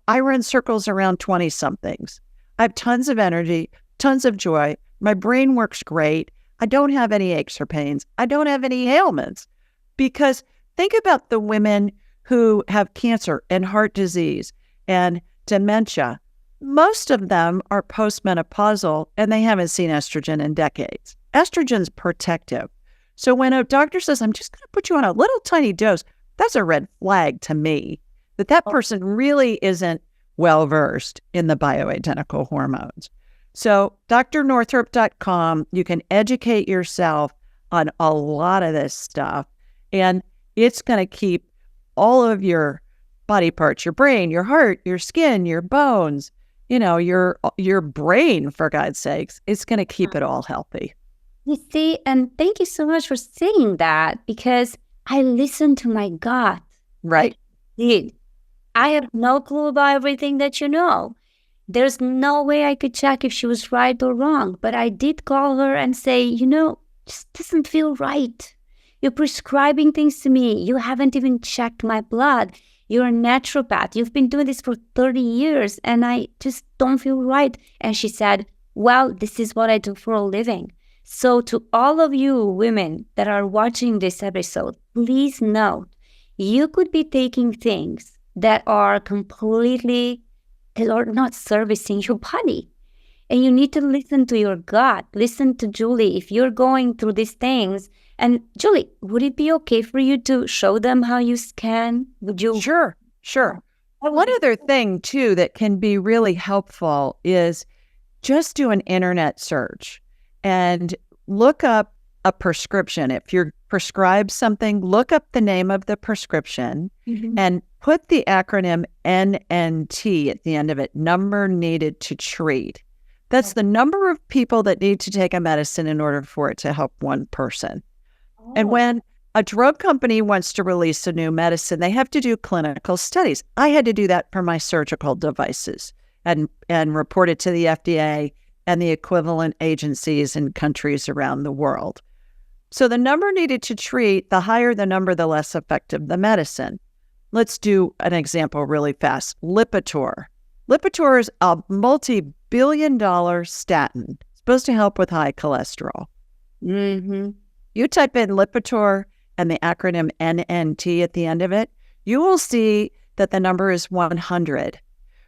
[SPEAKER 1] I run circles around 20-somethings. I have tons of energy, tons of joy. My brain works great. I don't have any aches or pains. I don't have any ailments. Because think about the women who have cancer and heart disease and dementia. Most of them are postmenopausal and they haven't seen estrogen in decades. Estrogen's protective. So when a doctor says, I'm just going to put you on a little tiny dose, that's a red flag to me that person really isn't well-versed in the bioidentical hormones. So drnorthrup.com, you can educate yourself on a lot of this stuff, and it's going to keep all of your body parts, your brain, your heart, your skin, your bones, your brain, for God's sakes, it's going to keep it all healthy.
[SPEAKER 2] You see, and thank you so much for saying that, because I listened to my gut.
[SPEAKER 1] Right.
[SPEAKER 2] I have no clue about everything that you know. There's no way I could check if she was right or wrong, but I did call her and say, this doesn't feel right. You're prescribing things to me. You haven't even checked my blood. You're a naturopath. You've been doing this for 30 years, and I just don't feel right. And she said, well, this is what I do for a living. So to all of you women that are watching this episode, please note, you could be taking things that are completely or not servicing your body. And you need to listen to your gut. Listen to Julie if you're going through these things. And Julie, would it be okay for you to show them how you scan? Would you?
[SPEAKER 1] Sure. One other thing, too, that can be really helpful is just do an internet search and look up a prescription. If you're prescribed something, look up the name of the prescription and put the acronym NNT at the end of it, number needed to treat. That's the number of people that need to take a medicine in order for it to help one person. And when a drug company wants to release a new medicine, they have to do clinical studies. I had to do that for my surgical devices and report it to the FDA and the equivalent agencies in countries around the world. So the number needed to treat, the higher the number, the less effective the medicine. Let's do an example really fast. Lipitor. Lipitor is a multi-billion-dollar statin, supposed to help with high cholesterol. You type in Lipitor and the acronym NNT at the end of it, you will see that the number is 100,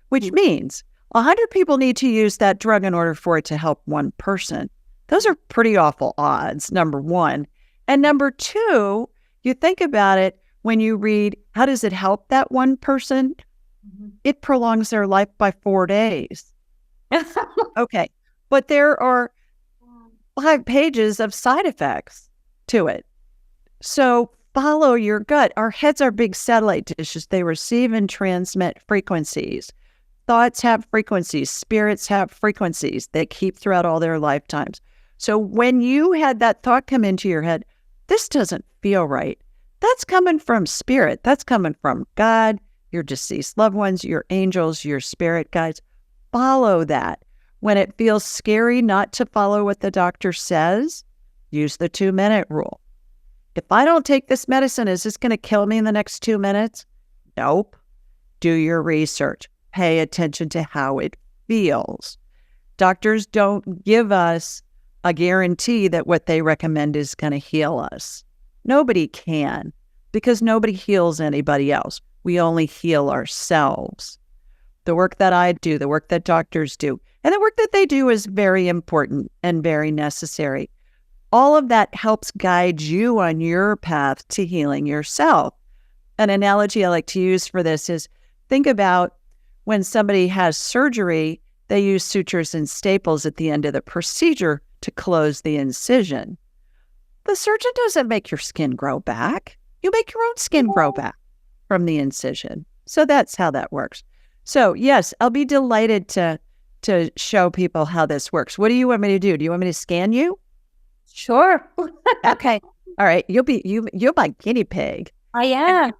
[SPEAKER 1] which means 100 people need to use that drug in order for it to help one person. Those are pretty awful odds, number one. And number two, you think about it when you read, how does it help that one person? It prolongs their life by 4 days. Okay. But there are 5 pages of side effects to it. So follow your gut. Our heads are big satellite dishes. They receive and transmit frequencies. Thoughts have frequencies. Spirits have frequencies that keep throughout all their lifetimes. So when you had that thought come into your head, this doesn't feel right. That's coming from spirit. That's coming from God, your deceased loved ones, your angels, your spirit guides. Follow that. When it feels scary not to follow what the doctor says, use the 2-minute rule. If I don't take this medicine, is this going to kill me in the next 2 minutes? Nope. Do your research. Pay attention to how it feels. Doctors don't give us a guarantee that what they recommend is going to heal us. Nobody can, because nobody heals anybody else. We only heal ourselves. The work that I do, the work that doctors do, and the work that they do is very important and very necessary. All of that helps guide you on your path to healing yourself. An analogy I like to use for this is, think about when somebody has surgery, they use sutures and staples at the end of the procedure to close the incision. The surgeon doesn't make your skin grow back. You make your own skin grow back from the incision. So that's how that works. So yes, I'll be delighted to show people how this works. What do you want me to do? Do you want me to scan you?
[SPEAKER 2] Sure.
[SPEAKER 1] Okay. All right. You're my guinea pig.
[SPEAKER 2] I am.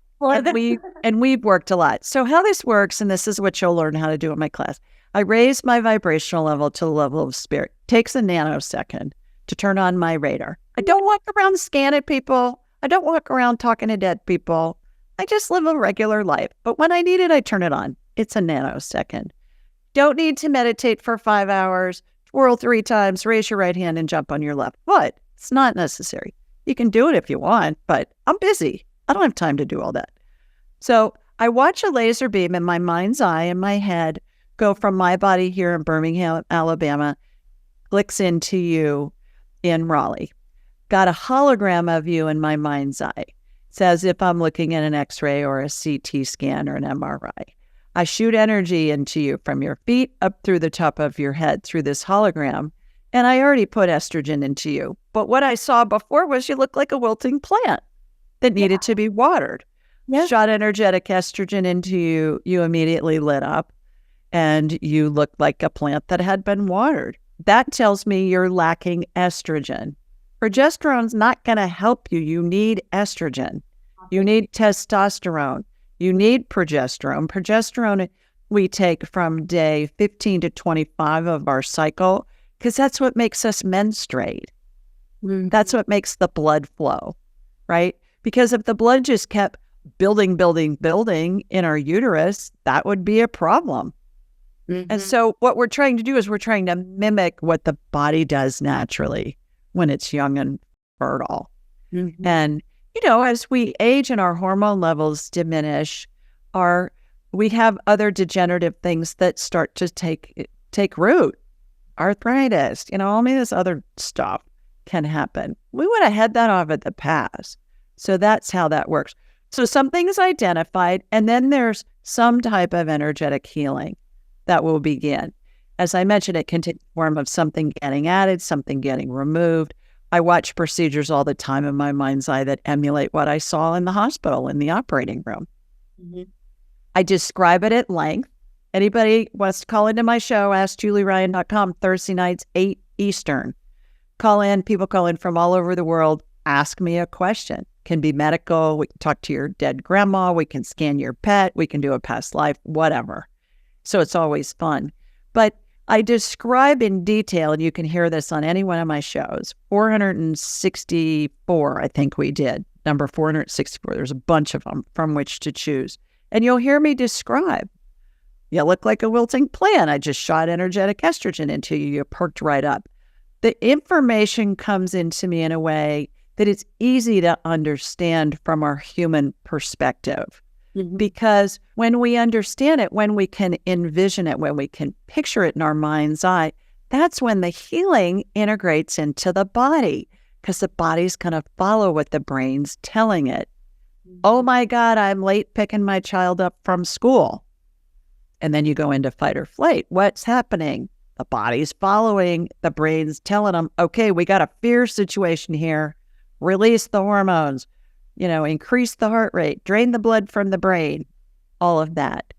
[SPEAKER 1] And we've worked a lot. So how this works, and this is what you'll learn how to do in my class. I raise my vibrational level to the level of spirit. Takes a nanosecond to turn on my radar. I don't walk around scanning people. I don't walk around talking to dead people. I just live a regular life. But when I need it, I turn it on. It's a nanosecond. Don't need to meditate for 5 hours, twirl 3 times, raise your right hand and jump on your left foot. It's not necessary. You can do it if you want, but I'm busy. I don't have time to do all that. So I watch a laser beam in my mind's eye in my head go from my body here in Birmingham, Alabama, clicks into you in Raleigh. Got a hologram of you in my mind's eye. It's as if I'm looking at an X-ray or a CT scan or an MRI. I shoot energy into you from your feet up through the top of your head through this hologram, and I already put estrogen into you. But what I saw before was you looked like a wilting plant that needed to be watered. Shot energetic estrogen into you, you immediately lit up, and you looked like a plant that had been watered. That tells me you're lacking estrogen. Progesterone's not going to help you. You need estrogen. You need testosterone. You need progesterone. Progesterone we take from day 15 to 25 of our cycle because that's what makes us menstruate. That's what makes the blood flow, right? Because if the blood just kept building in our uterus, that would be a problem. And so what we're trying to do is we're trying to mimic what the body does naturally when it's young and fertile. And, you know, as we age and our hormone levels diminish, we have other degenerative things that start to take root. Arthritis, you know, all this other stuff can happen. We would have had that off at the pass. So that's how that works. So something's identified, and then there's some type of energetic healing that will begin. As I mentioned, it can take the form of something getting added, something getting removed. I watch procedures all the time in my mind's eye that emulate what I saw in the hospital, in the operating room. I describe it at length. Anybody wants to call into my show, AskJulieRyan.com, Thursday nights, 8 Eastern. Call in, people call in from all over the world, ask me a question. Can be medical, we can talk to your dead grandma, we can scan your pet, we can do a past life, whatever. So it's always fun. But I describe in detail, and you can hear this on any one of my shows, 464, I think we did, number 464. There's a bunch of them from which to choose. And you'll hear me describe. You look like a wilting plant. I just shot energetic estrogen into you. You perked right up. The information comes into me in a way that it's easy to understand from our human perspective. Because when we understand it, when we can envision it, when we can picture it in our mind's eye, that's when the healing integrates into the body, because the body's going to follow what the brain's telling it. Oh my God, I'm late picking my child up from school. And then you go into fight or flight. What's happening? The body's following, the brain's telling them, okay, we got a fear situation here. Release the hormones. Increase the heart rate, drain the blood from the brain, all of that.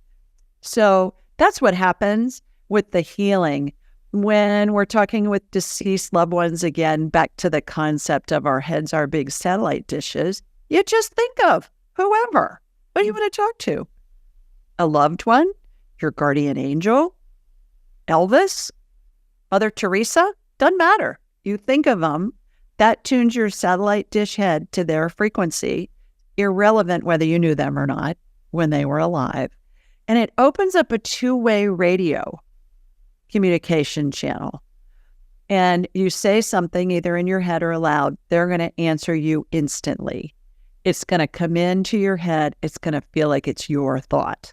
[SPEAKER 1] So that's what happens with the healing. When we're talking with deceased loved ones, again, back to the concept of our heads, our big satellite dishes, you just think of whoever. What do you want to talk to? a loved one, your guardian angel, Elvis, Mother Teresa, doesn't matter. You think of them, that tunes your satellite dish head to their frequency, irrelevant whether you knew them or not when they were alive. And it opens up a two-way radio communication channel. And you say something either in your head or aloud, they're going to answer you instantly. It's going to come into your head. It's going to feel like it's your thought.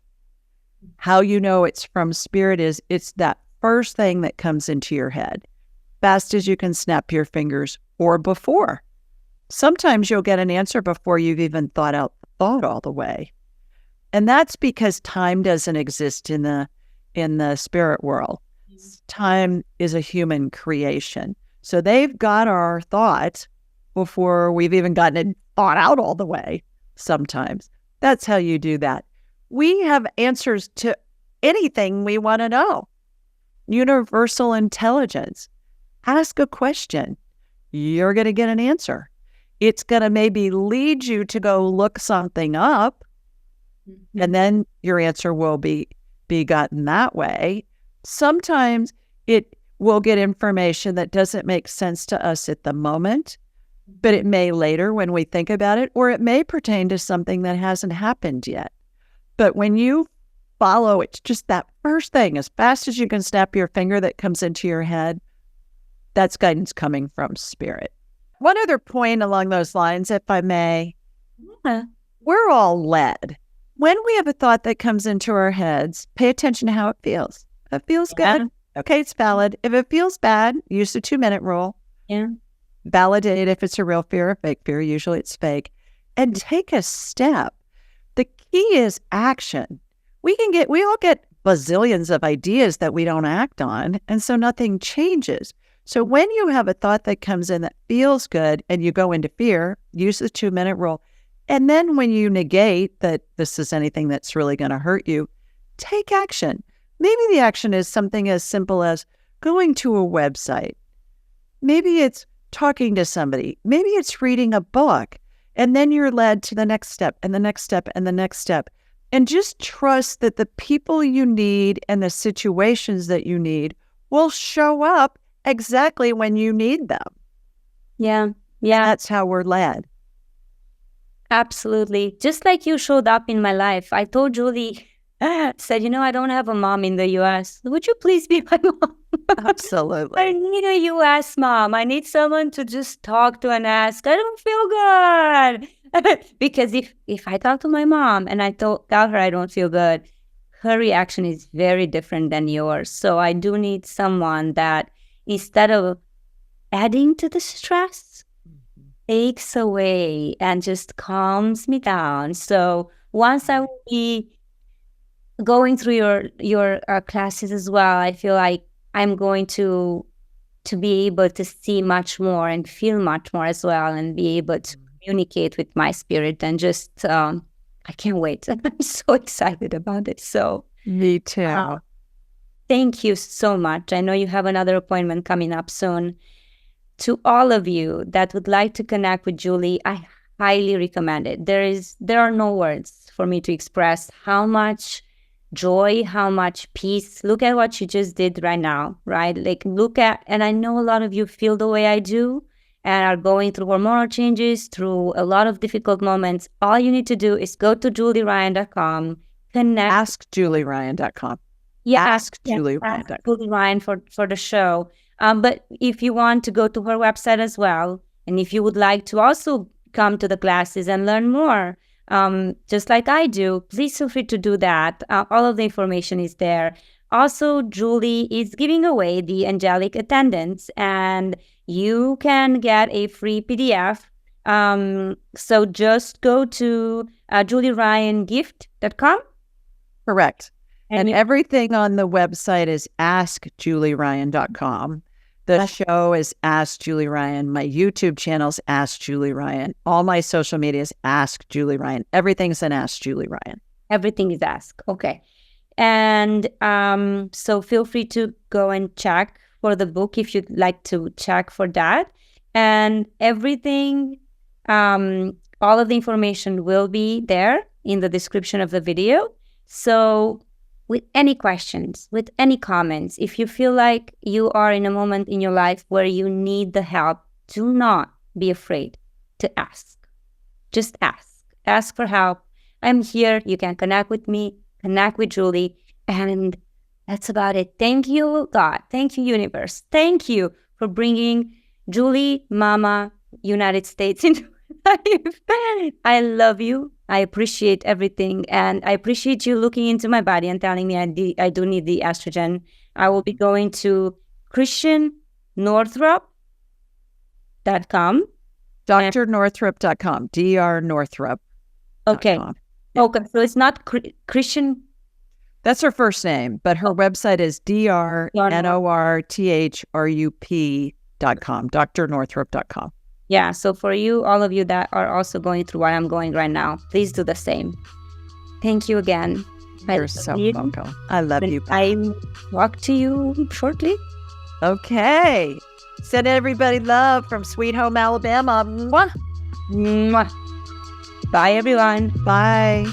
[SPEAKER 1] How you know it's from spirit is it's that first thing that comes into your head, fast as you can snap your fingers or before. Sometimes you'll get an answer before you've even thought all the way. And that's because time doesn't exist in the spirit world. Time is a human creation. So they've got our thought before we've even gotten it thought out all the way sometimes. That's how you do that. We have answers to anything we want to know. Universal intelligence. Ask a question. You're going to get an answer. It's going to maybe lead you to go look something up, and then your answer will be gotten that way. Sometimes it will get information that doesn't make sense to us at the moment, but it may later when we think about it, or it may pertain to something that hasn't happened yet. But when you follow, it's just that first thing, as fast as you can snap your finger that comes into your head, that's guidance coming from spirit. One other point along those lines, if I may, we're all led. When we have a thought that comes into our heads, pay attention to how it feels. If it feels good, okay, it's valid. If it feels bad, use the 2-minute rule.
[SPEAKER 2] Yeah.
[SPEAKER 1] Validate if it's a real fear or fake fear. Usually it's fake. And take a step. The key is action. We all get bazillions of ideas that we don't act on, and so nothing changes. So when you have a thought that comes in that feels good and you go into fear, use the 2-minute rule. And then when you negate that this is anything that's really going to hurt you, take action. Maybe the action is something as simple as going to a website. Maybe it's talking to somebody. Maybe it's reading a book. And then you're led to the next step and the next step and the next step. And just trust that the people you need and the situations that you need will show up exactly when you need them.
[SPEAKER 2] Yeah.
[SPEAKER 1] That's how we're led.
[SPEAKER 2] Absolutely. Just like you showed up in my life. I told Julie, said, I don't have a mom in the U.S. Would you please be my mom?
[SPEAKER 1] Absolutely.
[SPEAKER 2] I need a U.S. mom. I need someone to just talk to and ask. I don't feel good. Because if I talk to my mom and I tell her I don't feel good, her reaction is very different than yours. So I do need someone that instead of adding to the stress, takes away and just calms me down. So once I will be going through your classes as well, I feel like I'm going to be able to see much more and feel much more as well, and be able to communicate with my spirit. And just I can't wait. I'm so excited about it. So
[SPEAKER 1] me too.
[SPEAKER 2] Thank you so much. I know you have another appointment coming up soon. To all of you that would like to connect with Julie, I highly recommend it. There are no words for me to express how much joy, how much peace. Look at what you just did right now, right? And I know a lot of you feel the way I do and are going through hormonal changes, through a lot of difficult moments. All you need to do is go to julieryan.com, connect.
[SPEAKER 1] AskJulieRyan.com.
[SPEAKER 2] Yeah,
[SPEAKER 1] AskJulieRyan.com.
[SPEAKER 2] Ask Julie Ryan for the show. But if you want to go to her website as well, and if you would like to also come to the classes and learn more, just like I do, please feel free to do that. All of the information is there. Also, Julie is giving away the angelic attendance, and you can get a free PDF. So just go to julieryangift.com.
[SPEAKER 1] Correct. And everything on the website is askjulieryan.com. The show is Ask Julie Ryan. My YouTube channel is Ask Julie Ryan. All my social media is Ask Julie Ryan. Everything's an Ask Julie Ryan.
[SPEAKER 2] Everything is Ask. Okay. And so feel free to go and check for the book if you'd like to check for that. And everything, all of the information will be there in the description of the video. So with any questions, with any comments, if you feel like you are in a moment in your life where you need the help, do not be afraid to ask. Just ask. Ask for help. I'm here. You can connect with me, connect with Julie, and that's about it. Thank you, God. Thank you, universe. Thank you for bringing Julie, Mama, United States into my life. I love you. I appreciate everything. And I appreciate you looking into my body and telling me I do need the estrogen. I will be going to ChristianNorthrup.com.
[SPEAKER 1] drnorthrup.com. drnorthrup.
[SPEAKER 2] Okay. Yeah. Okay. So it's not Christian.
[SPEAKER 1] That's her first name, but her website is drnorthrup.com. drnorthrup.com.
[SPEAKER 2] Yeah. So for you, all of you that are also going through what I'm going right now, please do the same. Thank you again.
[SPEAKER 1] You're so welcome. I love you.
[SPEAKER 2] I talk to you shortly.
[SPEAKER 1] Okay. Send everybody love from Sweet Home, Alabama. Mwah.
[SPEAKER 2] Mwah. Bye, everyone.
[SPEAKER 1] Bye.